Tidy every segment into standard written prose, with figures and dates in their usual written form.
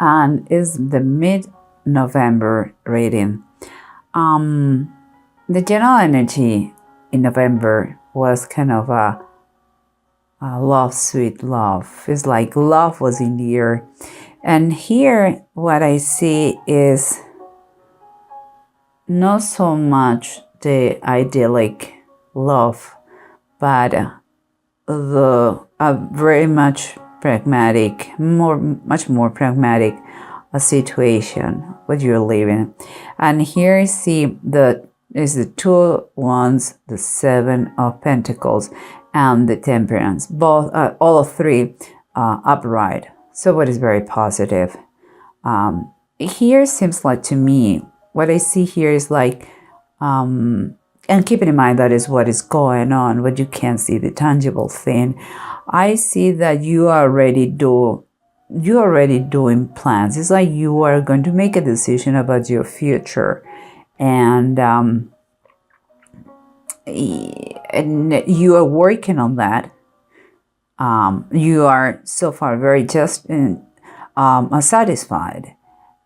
and is the mid-November reading. The general energy in November was kind of a love, sweet love. It's like love was in the air. And here what I see is not so much the idyllic love, but a very much pragmatic, much more pragmatic situation what you're living. And here I see the Two of Wands, the Seven of Pentacles, and the Temperance, both all of three upright. So what is very positive. Here seems like, to me, what I see here is like, and keeping in mind that is what is going on, but you can't see the tangible thing. I see that you are already doing plans. It's like you are going to make a decision about your future, and you are working on that. You are so far very just satisfied,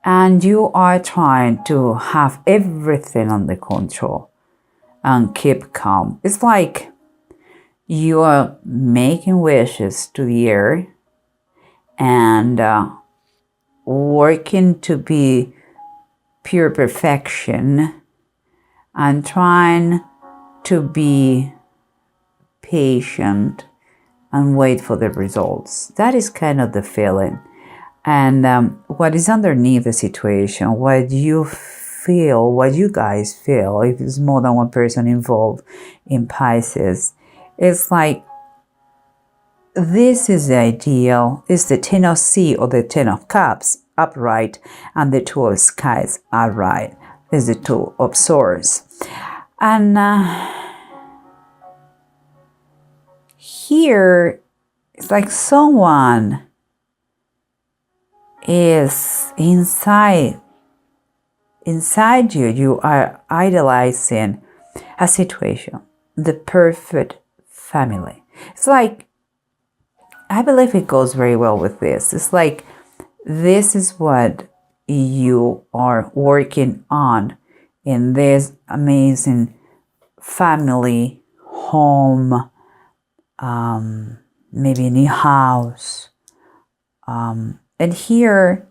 and you are trying to have everything under control and keep calm. It's like you are making wishes to the air and working to be pure perfection and trying to be patient and wait for the results. That is kind of the feeling. And what is underneath the situation, what you feel, what you guys feel, if it's more than one person involved in Pisces, it's like this is the ideal. It's the Ten of Sea or the Ten of Cups upright, and the Two of Skies upright. Is the Two of Swords. And here it's like someone is inside you. You are idealizing a situation, the perfect family. It's like, I believe it goes very well with this. It's like, this is what you are working on in this amazing family, home, maybe a new house. And here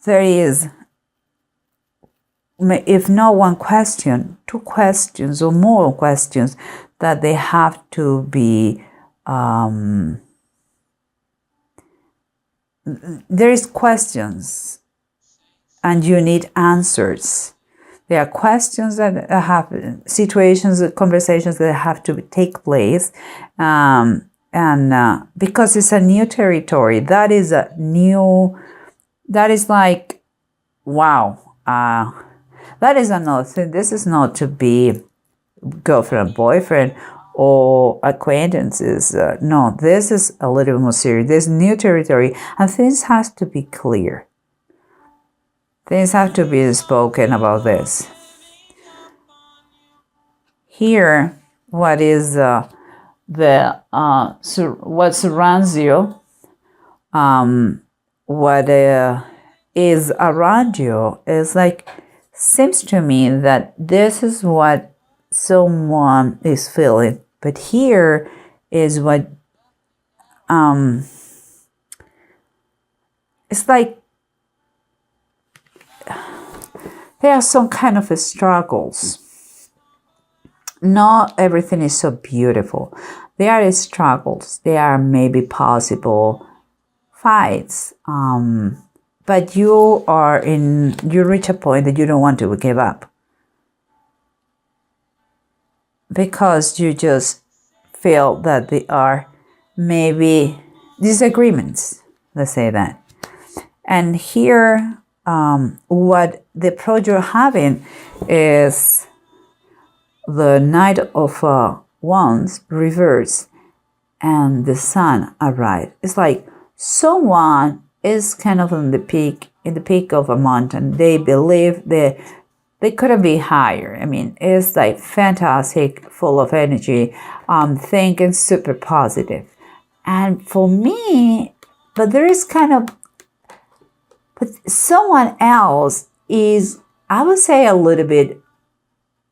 there is, if not one question, two questions or more questions that they have to be, there is questions and you need answers. There are questions that have situations, conversations that have to take place. And because it's a new territory, that is like, wow. That is another thing. This is not to be girlfriend, boyfriend, or acquaintances. No, this is a little more serious. This new territory, and things has to be clear. Things have to be spoken about this. Here, what is what surrounds you, what is around you is like, seems to me that this is what someone is feeling, but here is what it's like there are some kind of struggles. Not everything is so beautiful. There are struggles. There are maybe possible fights. But you reach a point that you don't want to give up. Because you just feel that there are maybe disagreements. Let's say that. And here, what the approach you're having is the Knight of Wands reverse and the Sun upright. It's like someone is kind of in the peak of a mountain. They believe they couldn't be higher. I mean, it's like fantastic, full of energy, thinking super positive. And for me, but Someone else is, I would say, a little bit,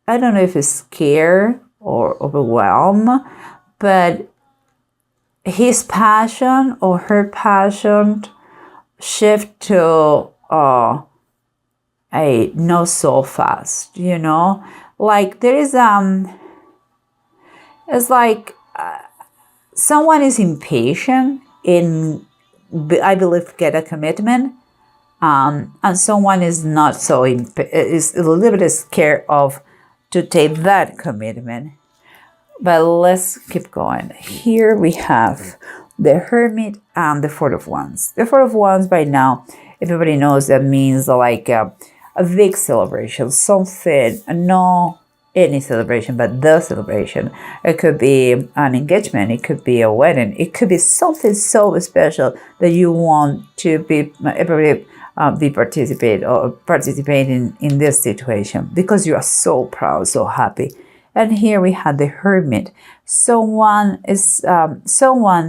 I don't know if it's scared or overwhelmed, but his passion or her passion shift to a not so fast, like there is it's like someone is impatient in, I believe, get a commitment, and someone is not so is a little bit scared of to take that commitment. But let's keep going. Here we have the Hermit and the Four of Wands. The Four of Wands, by now, everybody knows that means like a big celebration, something, no any celebration, but the celebration. It could be an engagement, it could be a wedding, it could be something so special that you want to be everybody be participating in this situation because you are so proud, so happy. And here we have the Hermit. Someone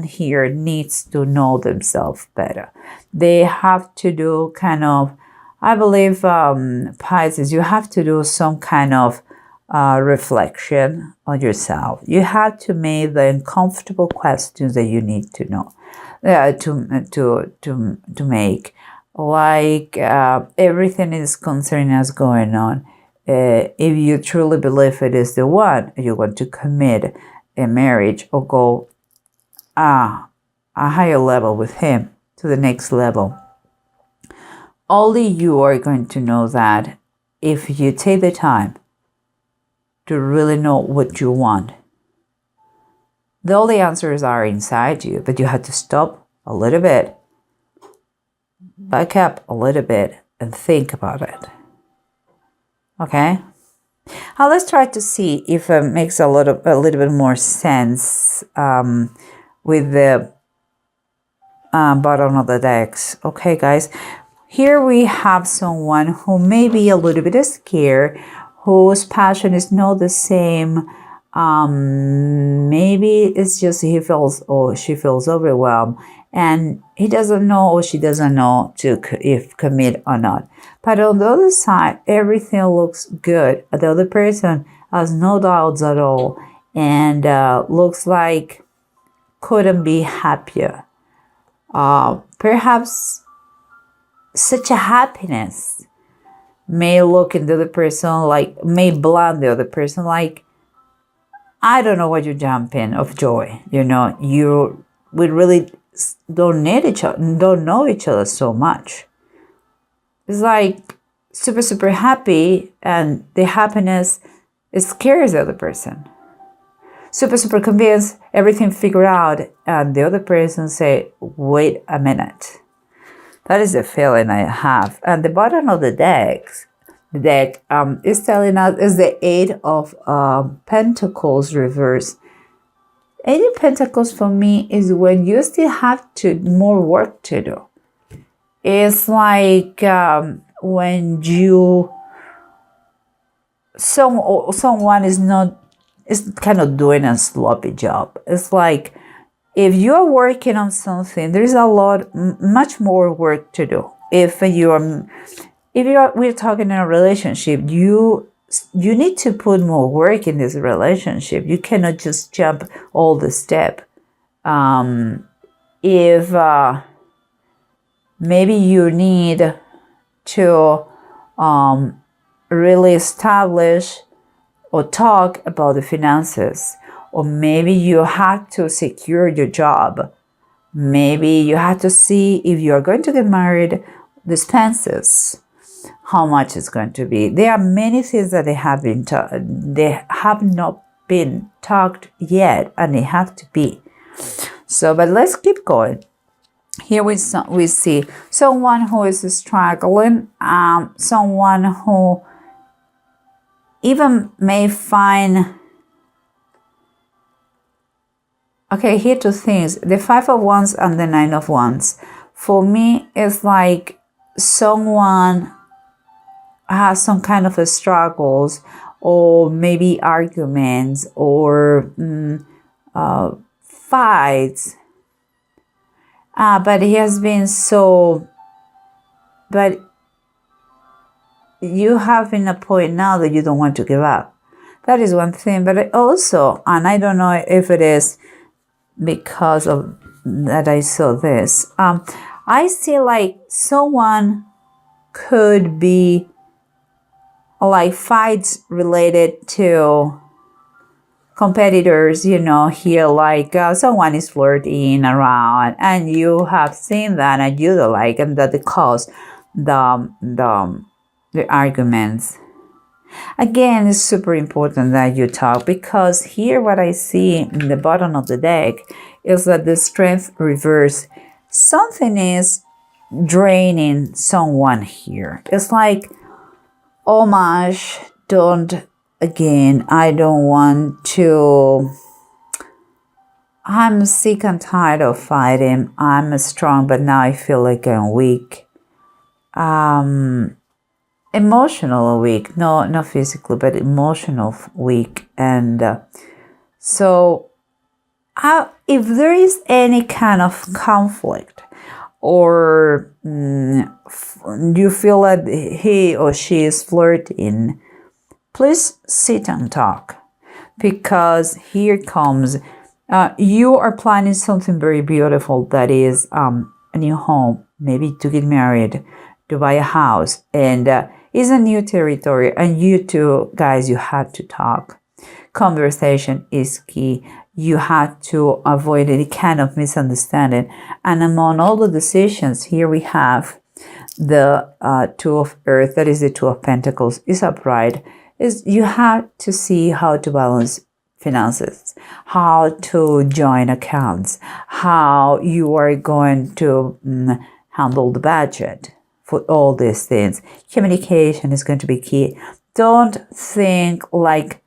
here needs to know themselves better. They have to do kind of, I believe, Pisces, you have to do some kind of reflection on yourself. You have to make the uncomfortable questions that you need to know, to make. Like everything is concerning us going on. If you truly believe it is the one, you want to commit a marriage or go a higher level with him, to the next level. Only you are going to know that if you take the time to really know what you want. All the answers are inside you, but you have to stop a little bit, back up a little bit, and think about it. Okay? Now let's try to see if it makes a little bit more sense with the bottom of the decks. Okay, guys? Here we have someone who may be a little bit scared, whose passion is not the same. Maybe it's just he feels or she feels overwhelmed, and he doesn't know or she doesn't know if commit or not. But on the other side, everything looks good. The other person has no doubts at all, and looks like couldn't be happier. Perhaps such a happiness may look in the other person like, may blind the other person like, I don't know what you're jumping of joy. We really don't need each other, don't know each other so much. It's like super, super happy, and the happiness scares the other person. Super, super convinced, everything figured out, and the other person say, wait a minute. That is the feeling I have. And the bottom of the deck is telling us is the Eight of Pentacles reverse. Eight of Pentacles for me is when you still have more work to do. It's like when someone is kind of doing a sloppy job. It's like if you're working on something, there's much more work to do. We're talking in a relationship, you need to put more work in this relationship. You cannot just jump all the step. If maybe you need to really establish or talk about the finances, or maybe you have to secure your job. Maybe you have to see if you are going to get married, the expenses, how much it's going to be. There are many things that they have not been talked yet, and they have to be. So, but let's keep going. Here we see someone who is struggling, someone who even may find. Okay, here two things. The Five of Wands and the Nine of Wands. For me, it's like someone has some kind of struggles, or maybe arguments, or fights. But he has been so but you have in a point now that you don't want to give up. That is one thing. But I also, and I don't know if it is because of that I saw this, I see like someone could be like fights related to competitors, here like someone is flirting around and you have seen that and you don't like, and that it caused the arguments. Again, it's super important that you talk, because here what I see in the bottom of the deck is that the strength reverse. Something is draining someone here. It's like, oh my, I don't want to, I'm sick and tired of fighting. I'm strong, but now I feel like I'm weak. Emotional weak, no, not physically, but emotional weak. And so if there is any kind of conflict, or you feel that he or she is flirting, please sit and talk, because here comes, you are planning something very beautiful, that is a new home, maybe to get married, to buy a house, and it's a new territory, and you two guys, you have to talk. Conversation is key. You have to avoid any kind of misunderstanding. And among all the decisions, here we have the Two of Earth, that is the Two of Pentacles, is upright. You have to see how to balance finances, how to join accounts, how you are going to handle the budget. For all these things, communication is going to be key. Don't think like,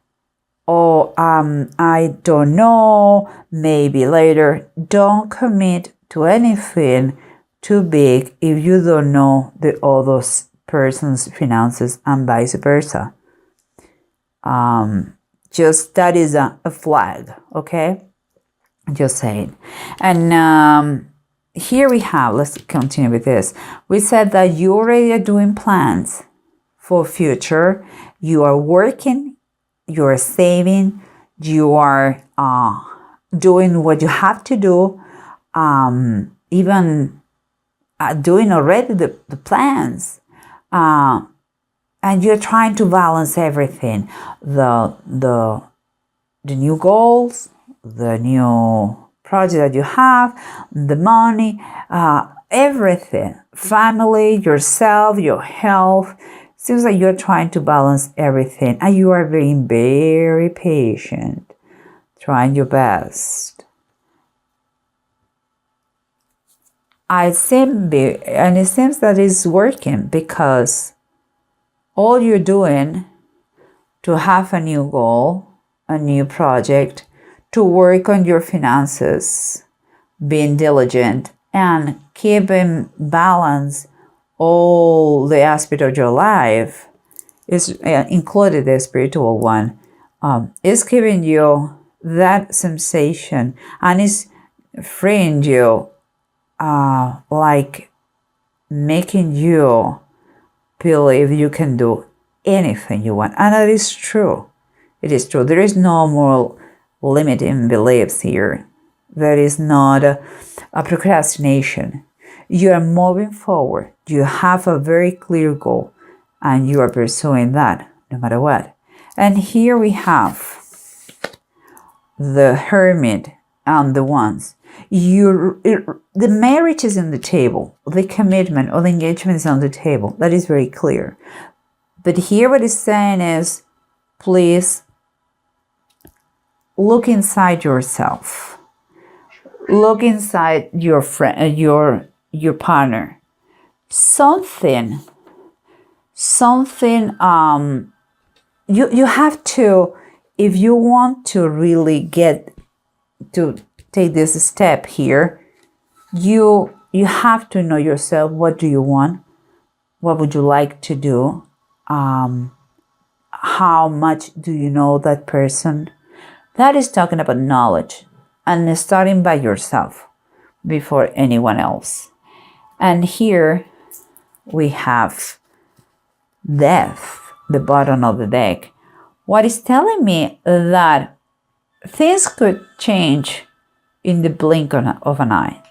oh, I don't know, maybe later. Don't commit to anything too big if you don't know the other person's finances, and vice versa. Just that is a flag, okay? Just saying. And here we have, let's continue with this. We said that you already are doing plans for future. You are working, you are saving, you are doing what you have to do, even doing already the plans. And you're trying to balance everything. The new goals, the new project that you have, the money, everything, family, yourself, your health. Seems like you're trying to balance everything, and you are being very patient, trying your best. And it seems that it's working, because all you're doing to have a new goal, a new project, to work on your finances, being diligent, and keeping balance all the aspects of your life, is included the spiritual one, is giving you that sensation, and is freeing you, like making you believe you can do anything you want. And that is true. It is true. There is no more limiting beliefs here. There is not a procrastination. You are moving forward. You have a very clear goal, and you are pursuing that no matter what. And here we have the Hermit and the Wands. The marriage is on the table. The commitment or the engagement is on the table. That is very clear. But here what it's saying is, please look inside yourself. Look inside your friend, your partner. Something. You have to, if you want to really get to take this step here, you have to know yourself. What do you want? What would you like to do? How much do you know that person? That is talking about knowledge, and starting by yourself before anyone else. And here we have death, the bottom of the deck. What is telling me that things could change in the blink of an eye.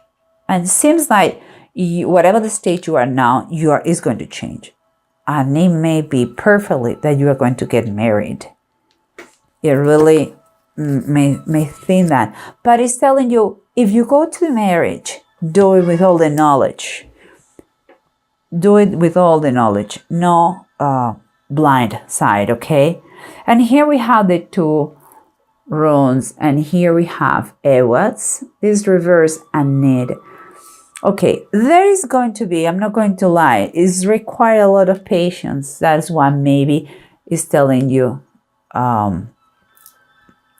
And it seems like whatever the state you are now, is going to change. And it may be perfectly that you are going to get married. It really may think that. But it's telling you, if you go to marriage, do it with all the knowledge. Do it with all the knowledge. No blind side, okay? And here we have the 2 runes, and here we have Ewas, this reverse and need. Okay, there is going to be, I'm not going to lie, it's require a lot of patience. That's what maybe is telling you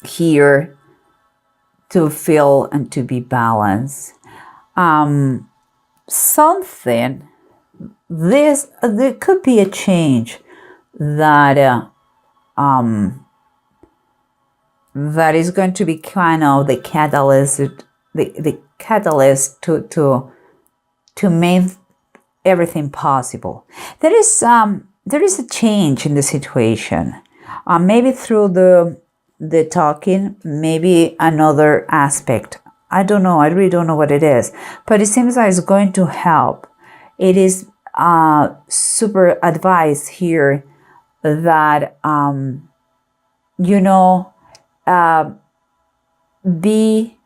here, to feel and to be balanced. Something, there could be a change that that is going to be kind of the catalyst, the catalyst to make everything possible. There is a change in the situation. Maybe through the talking, maybe another aspect. I don't know. I really don't know what it is, but it seems like it's going to help. It is super advice here that be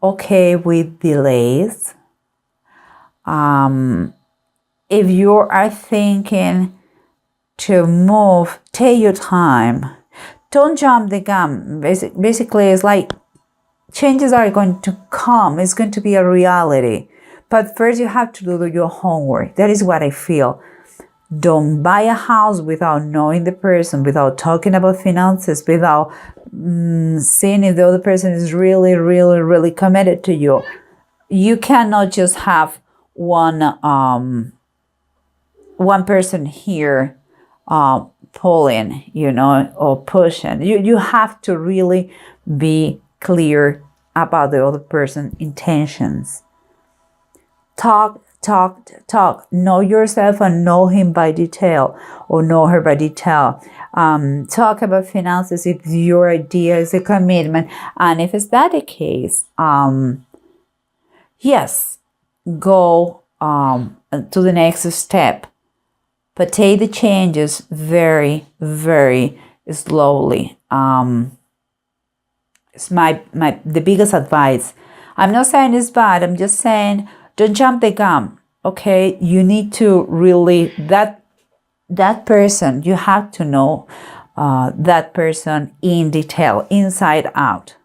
okay with delays. If you are thinking to move, take your time. Don't jump the gun. Basically, it's like changes are going to come. It's going to be a reality. But first you have to do your homework. That is what I feel. Don't buy a house without knowing the person, without talking about finances, without seeing if the other person is really, really, really committed to you. You cannot just have one person here pulling, or pushing. You have to really be clear about the other person's intentions. Talk. Know yourself and know him by detail, or know her by detail. Talk about finances if your idea is a commitment. And if it's that the case, yes, go to the next step. But take the changes very, very slowly. It's the biggest advice. I'm not saying it's bad. I'm just saying don't jump the gun. Okay, you need to really that person. You have to know that person in detail, inside out.